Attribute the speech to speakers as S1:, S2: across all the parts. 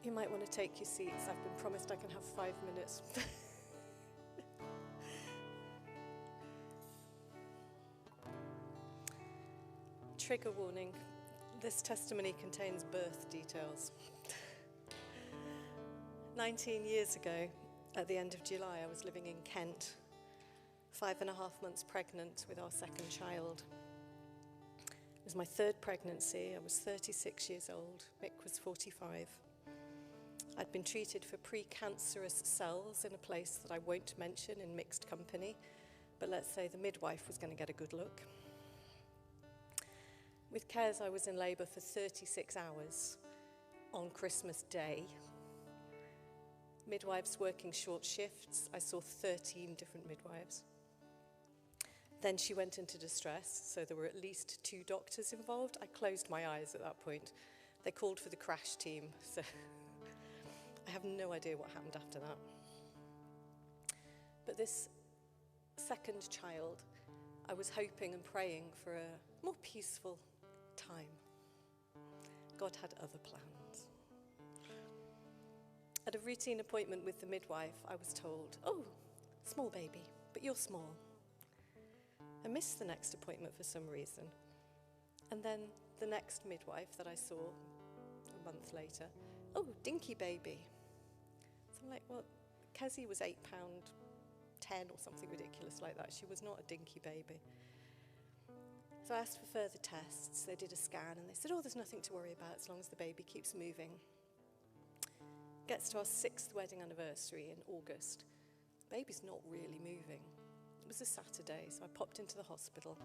S1: You might want to take your seats. I've been promised I can have 5 minutes. Trigger warning. This testimony contains birth details. 19 years ago, at the end of July, I was living in Kent, 5.5 months pregnant with our second child. It was my third pregnancy. I was 36 years old. Mick was 45. I'd been treated for precancerous cells in a place that I won't mention in mixed company, but let's say the midwife was going to get a good look. With Kez, I was in labour for 36 hours on Christmas Day. Midwives working short shifts. I saw 13 different midwives. Then she went into distress, so there were at least 2 doctors involved. I closed my eyes at that point. They called for the crash team, so I have no idea what happened after that. But this second child, I was hoping and praying for a more peaceful time. God had other plans. At a routine appointment with the midwife, I was told, "Oh, small baby, but you're small." I missed the next appointment for some reason. And then the next midwife that I saw a month later, "Oh, dinky baby." So I'm like, well, Kezzy was £8.10 or something ridiculous like that. She was not a dinky baby. So I asked for further tests. They did a scan and they said, "Oh, there's nothing to worry about as long as the baby keeps moving." Gets to our 6th wedding anniversary in August. The baby's not really moving. It was a Saturday, so I popped into the hospital.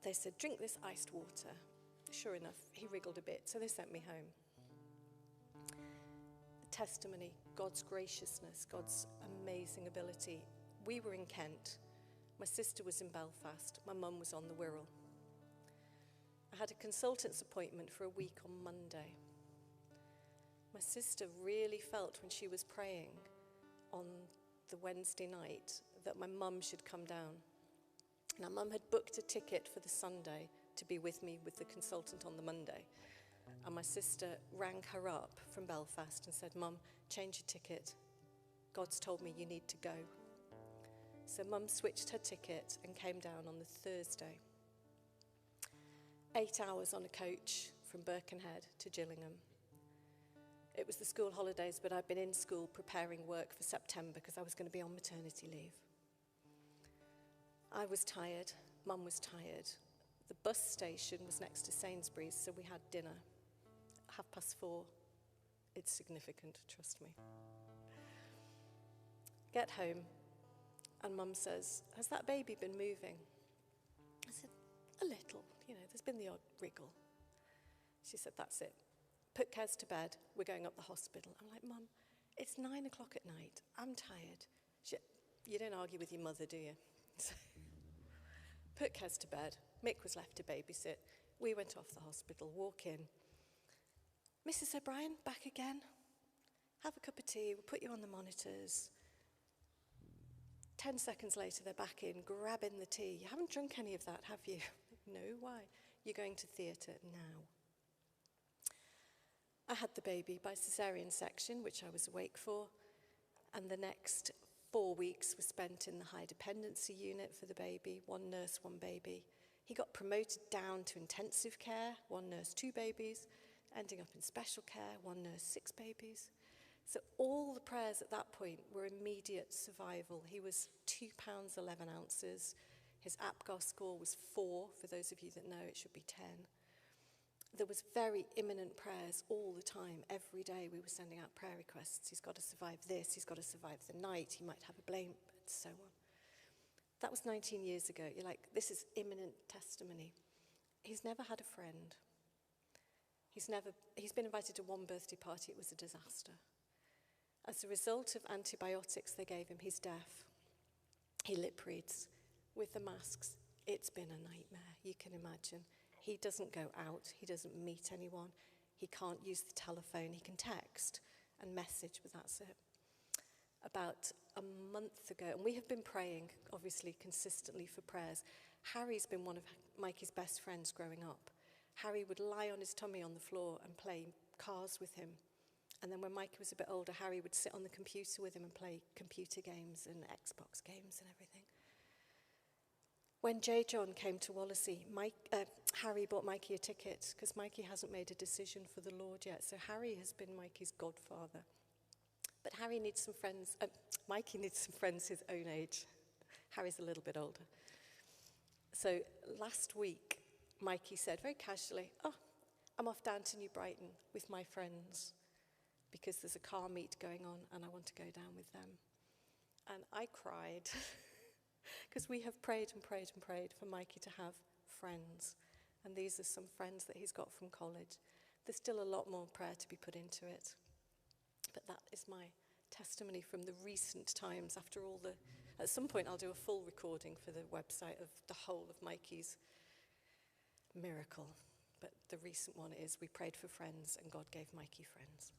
S1: They said, "Drink this iced water." Sure enough, he wriggled a bit, so they sent me home. The testimony, God's graciousness, God's amazing ability. We were in Kent. My sister was in Belfast. My mum was on the Wirral. I had a consultant's appointment for a week on Monday. My sister really felt when she was praying on the Wednesday night that my mum should come down. Now, Mum had booked a ticket for the Sunday to be with me with the consultant on the Monday. And my sister rang her up from Belfast and said, "Mum, change your ticket. God's told me you need to go." So Mum switched her ticket and came down on the Thursday. 8 hours on a coach from Birkenhead to Gillingham. It was the school holidays, but I'd been in school preparing work for September because I was going to be on maternity leave. I was tired. Mum was tired. The bus station was next to Sainsbury's, so we had dinner. 4:30. It's significant, trust me. Get home, and Mum says, "Has that baby been moving?" I said, "A little. There's been the odd wriggle." She said, "That's it. Put Kez to bed, we're going up the hospital." I'm like, "Mum, it's 9 o'clock at night. I'm tired." You don't argue with your mother, do you? So, put Kez to bed. Mick was left to babysit. We went off the hospital, walk in. "Mrs. O'Brien, back again. Have a cup of tea, we'll put you on the monitors." 10 seconds later, they're back in, grabbing the tea. "You haven't drunk any of that, have you?" "No, why?" "You're going to theatre now." I had the baby by caesarean section, which I was awake for, and the next 4 weeks were spent in the high dependency unit for the baby, 1 nurse, 1 baby. He got promoted down to intensive care, 1 nurse, 2 babies, ending up in special care, 1 nurse, 6 babies. So all the prayers at that point were immediate survival. He was 2 pounds 11 ounces. His APGAR score was 4. For those of you that know, it should be 10. There was very imminent prayers all the time. Every day we were sending out prayer requests. He's got to survive this. He's got to survive the night. He might have a blame, and so on. That was 19 years ago. You're like, this is imminent testimony. He's never had a friend. He's been invited to 1 birthday party. It was a disaster. As a result of antibiotics they gave him, he's deaf. He lip reads with the masks. It's been a nightmare, you can imagine. He doesn't go out. He doesn't meet anyone. He can't use the telephone. He can text and message, but that's it. About a month ago, and we have been praying, obviously, consistently for prayers. Harry's been one of Mikey's best friends growing up. Harry would lie on his tummy on the floor and play cars with him. And then when Mikey was a bit older, Harry would sit on the computer with him and play computer games and Xbox games and everything. When J. John came to Wallasey, Harry bought Mikey a ticket because Mikey hasn't made a decision for the Lord yet. So Harry has been Mikey's godfather. But Mikey needs some friends his own age. Harry's a little bit older. So last week, Mikey said very casually, "Oh, I'm off down to New Brighton with my friends because there's a car meet going on and I want to go down with them." And I cried because we have prayed and prayed and prayed for Mikey to have friends. And these are some friends that he's got from college. There's still a lot more prayer to be put into it. But that is my testimony from the recent times after all the... At some point I'll do a full recording for the website of the whole of Mikey's miracle. But the recent one is we prayed for friends and God gave Mikey friends.